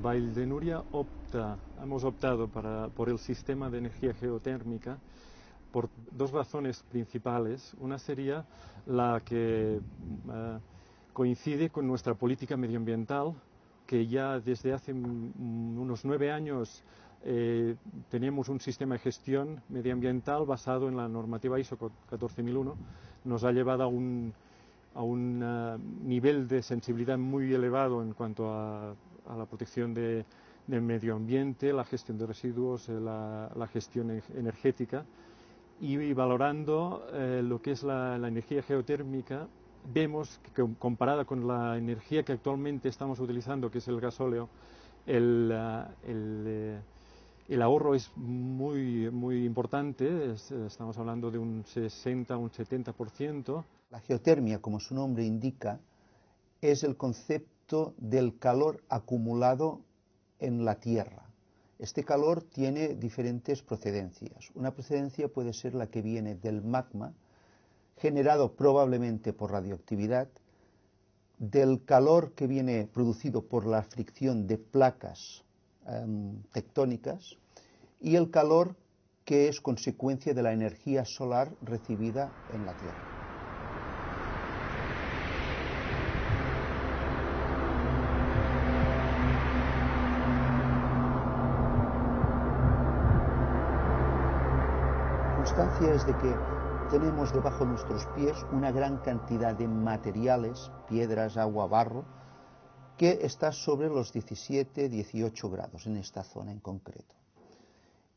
Vall de Núria hemos optado por el sistema de energía geotérmica por dos razones principales. Una sería la que coincide con nuestra política medioambiental, que ya desde hace unos 9 años tenemos un sistema de gestión medioambiental basado en la normativa ISO 14001. Nos ha llevado a un nivel de sensibilidad muy elevado en cuanto a la protección del medio ambiente, la gestión de residuos, la gestión energética, y valorando lo que es la energía geotérmica, vemos que comparada con la energía que actualmente estamos utilizando, que es el gasóleo, el ahorro es muy importante. Estamos hablando de un 60 un 70%. La geotermia, como su nombre indica, es el concepto del calor acumulado en la Tierra. Este calor tiene diferentes procedencias. Una procedencia puede ser la que viene del magma, generado probablemente por radioactividad, del calor que viene producido por la fricción de placas tectónicas y el calor que es consecuencia de la energía solar recibida en la Tierra. La circunstancia es de que tenemos debajo de nuestros pies una gran cantidad de materiales, piedras, agua, barro, que está sobre los 17, 18 grados en esta zona en concreto.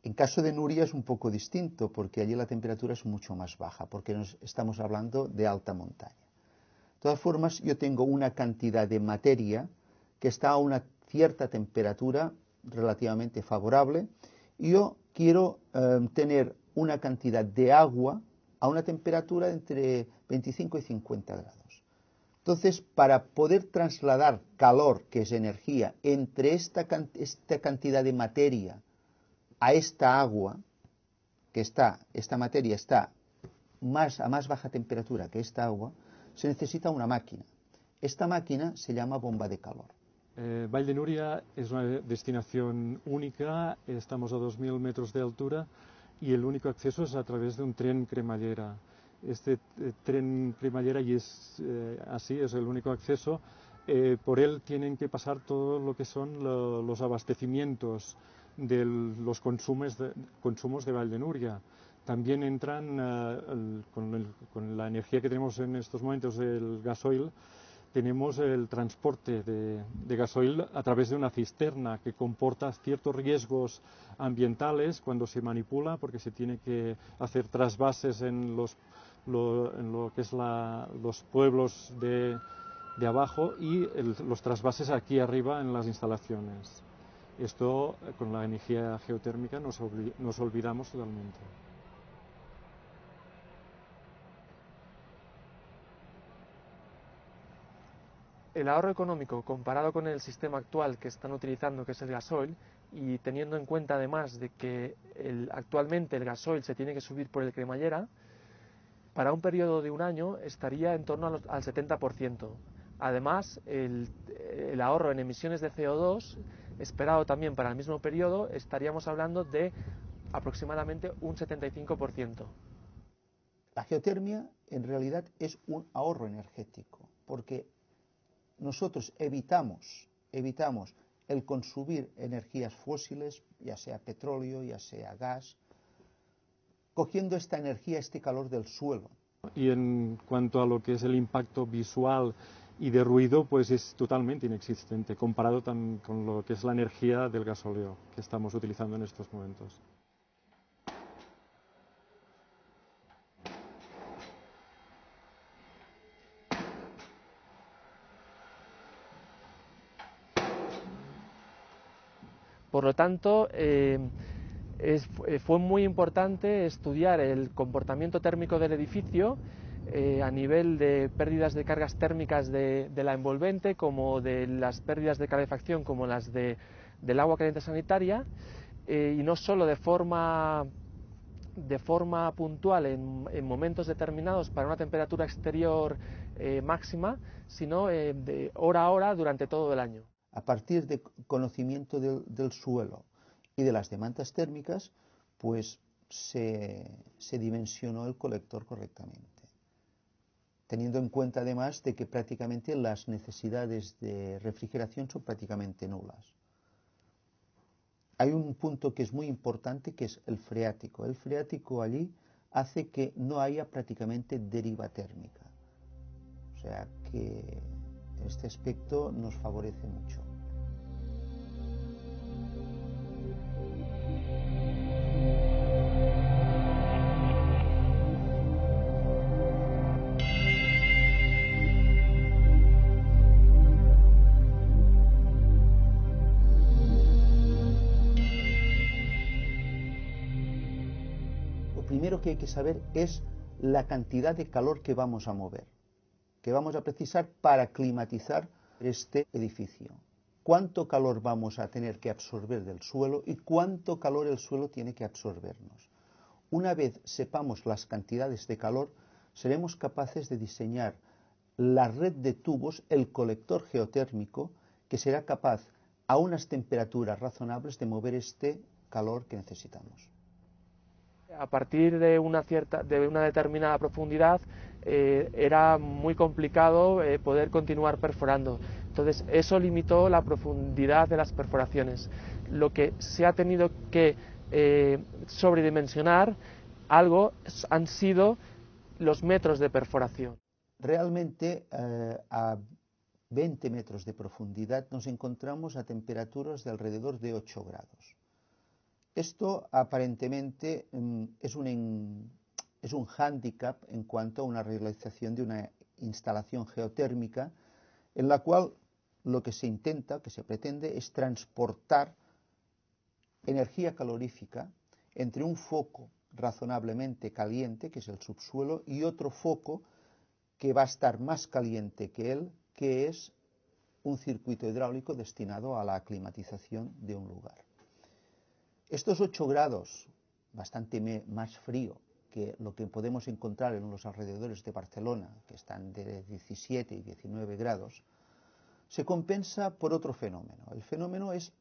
En caso de Núria es un poco distinto, porque allí la temperatura es mucho más baja, porque estamos hablando de alta montaña. De todas formas, yo tengo una cantidad de materia que está a una cierta temperatura relativamente favorable, y yo quiero tener una cantidad de agua a una temperatura entre 25 y 50 grados. Entonces, para poder trasladar calor, que es energía, entre esta cantidad de materia a esta agua, esta materia está a más baja temperatura que esta agua, se necesita una máquina. Esta máquina se llama bomba de calor. Vall de Núria es una destinación única, estamos a 2000 metros de altura y el único acceso es a través de un tren cremallera. Este tren cremallera, y es así, es el único acceso. Por él tienen que pasar todo lo que son los abastecimientos de los consumos de Vall de Núria. También entran con la energía que tenemos en estos momentos del gasoil. Tenemos el transporte de gasoil a través de una cisterna que comporta ciertos riesgos ambientales cuando se manipula, porque se tiene que hacer trasvases en lo que es los pueblos de abajo y los trasvases aquí arriba en las instalaciones. Esto con la energía geotérmica nos olvidamos totalmente. El ahorro económico comparado con el sistema actual que están utilizando, que es el gasoil, y teniendo en cuenta además de que actualmente el gasoil se tiene que subir por el cremallera, para un periodo de un año estaría en torno al 70%. Además, el ahorro en emisiones de CO2, esperado también para el mismo periodo, estaríamos hablando de aproximadamente un 75%. La geotermia en realidad es un ahorro energético, porque nosotros evitamos el consumir energías fósiles, ya sea petróleo, ya sea gas, cogiendo esta energía, este calor del suelo. Y en cuanto a lo que es el impacto visual y de ruido, pues es totalmente inexistente comparado con lo que es la energía del gasóleo que estamos utilizando en estos momentos. Por lo tanto, fue muy importante estudiar el comportamiento térmico del edificio a nivel de pérdidas de cargas térmicas de la envolvente, como de las pérdidas de calefacción, como las del agua caliente sanitaria, y no solo de forma puntual en momentos determinados para una temperatura exterior máxima, sino de hora a hora durante todo el año. A partir de conocimiento del suelo y de las demandas térmicas, pues se dimensionó el colector correctamente, teniendo en cuenta además de que prácticamente las necesidades de refrigeración son prácticamente nulas. Hay un punto que es muy importante, que es el freático. El freático allí hace que no haya prácticamente deriva térmica. O sea que este aspecto nos favorece mucho. Lo primero que hay que saber es la cantidad de calor que vamos a mover, que vamos a precisar para climatizar este edificio. Cuánto calor vamos a tener que absorber del suelo y cuánto calor el suelo tiene que absorbernos. Una vez sepamos las cantidades de calor, seremos capaces de diseñar la red de tubos, el colector geotérmico, que será capaz a unas temperaturas razonables de mover este calor que necesitamos. A partir de una determinada profundidad era muy complicado poder continuar perforando. Entonces eso limitó la profundidad de las perforaciones. Lo que se ha tenido que sobredimensionar algo han sido los metros de perforación. Realmente a 20 metros de profundidad nos encontramos a temperaturas de alrededor de 8 grados. Esto aparentemente es un hándicap en cuanto a una realización de una instalación geotérmica en la cual lo que se intenta, que se pretende, es transportar energía calorífica entre un foco razonablemente caliente, que es el subsuelo, y otro foco que va a estar más caliente que él, que es un circuito hidráulico destinado a la climatización de un lugar. Estos 8 grados, bastante más frío que lo que podemos encontrar en los alrededores de Barcelona, que están de 17 y 19 grados, se compensa por otro fenómeno. El fenómeno es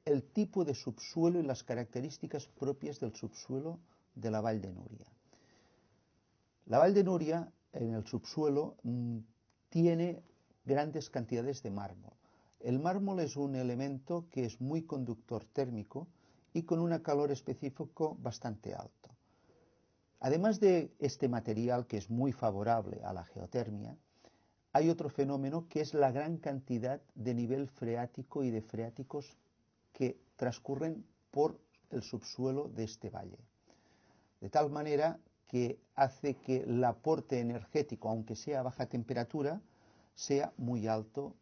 el tipo de subsuelo y las características propias del subsuelo de la Vall de Núria. La Vall de Núria, en el subsuelo, tiene grandes cantidades de mármol. El mármol es un elemento que es muy conductor térmico y con un calor específico bastante alto. Además de este material, que es muy favorable a la geotermia, hay otro fenómeno que es la gran cantidad de nivel freático y de freáticos que transcurren por el subsuelo de este valle. De tal manera que hace que el aporte energético, aunque sea a baja temperatura, sea muy alto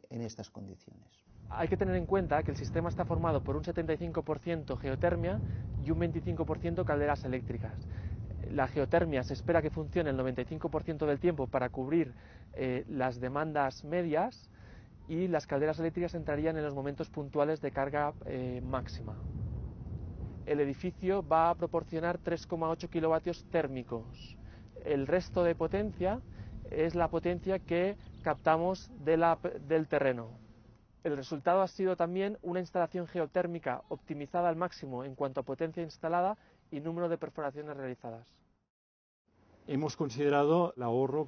en estas condiciones. Hay que tener en cuenta que el sistema está formado por un 75% geotermia y un 25% calderas eléctricas. La geotermia se espera que funcione el 95% del tiempo para cubrir las demandas medias, y las calderas eléctricas entrarían en los momentos puntuales de carga máxima. El edificio va a proporcionar 3,8 kilovatios térmicos. El resto de potencia es la potencia que captamos del terreno. El resultado ha sido también una instalación geotérmica optimizada al máximo en cuanto a potencia instalada y número de perforaciones realizadas. Hemos considerado el ahorro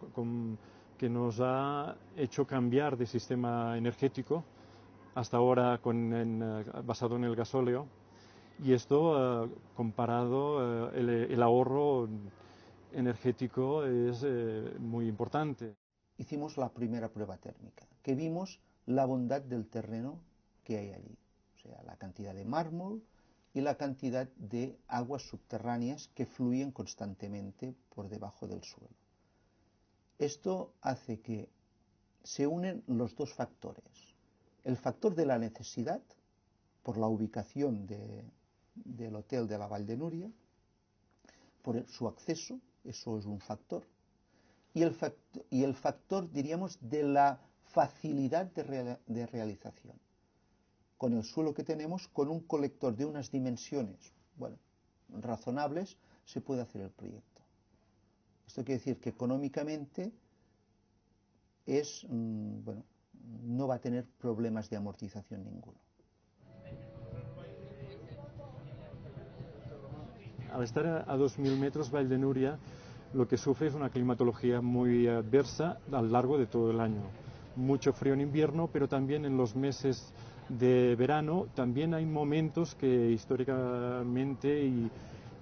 que nos ha hecho cambiar de sistema energético, hasta ahora basado en el gasóleo, y esto comparado, el ahorro energético es muy importante. Hicimos la primera prueba térmica, que vimos la bondad del terreno que hay allí, o sea, la cantidad de mármol y la cantidad de aguas subterráneas que fluyen constantemente por debajo del suelo. Esto hace que se unen los dos factores. El factor de la necesidad, por la ubicación del hotel de la Vall de Núria, por su acceso, eso es un factor, y el factor, diríamos, de la facilidad de realización. Con el suelo que tenemos, con un colector de unas dimensiones, bueno, razonables, se puede hacer el proyecto. Esto quiere decir que económicamente es, bueno, no va a tener problemas de amortización ninguno. Al estar a 2.000 metros, Vall de Núria lo que sufre es una climatología muy adversa a lo largo de todo el año. Mucho frío en invierno, pero también en los meses de verano también hay momentos que históricamente y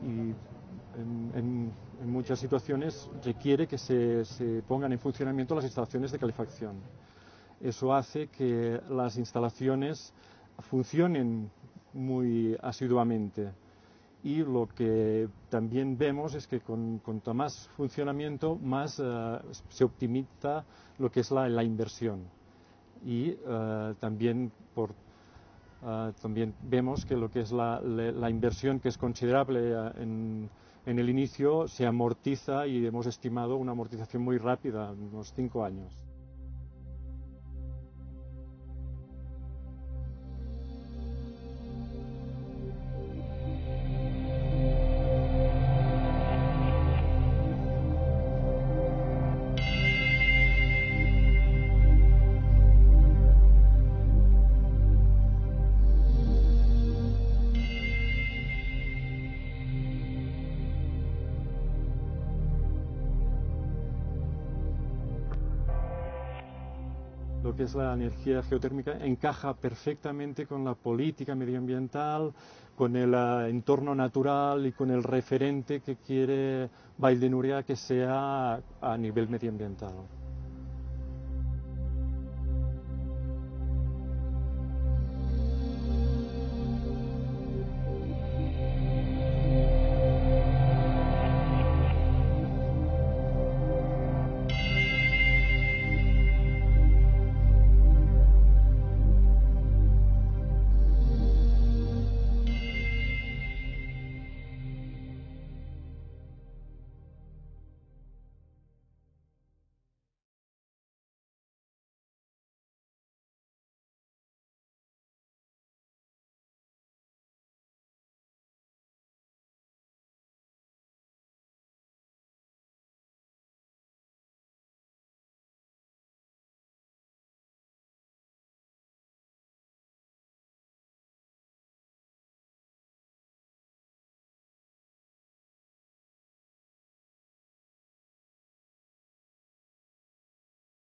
en muchas situaciones requiere que se pongan en funcionamiento las instalaciones de calefacción. Eso hace que las instalaciones funcionen muy asiduamente. Y lo que también vemos es que cuanto más funcionamiento, más se optimiza lo que es la inversión. Y también vemos que lo que es la inversión, que es considerable en el inicio, se amortiza y hemos estimado una amortización muy rápida, unos 5 años. Lo que es la energía geotérmica encaja perfectamente con la política medioambiental, con el entorno natural y con el referente que quiere Vall de Núria que sea a nivel medioambiental.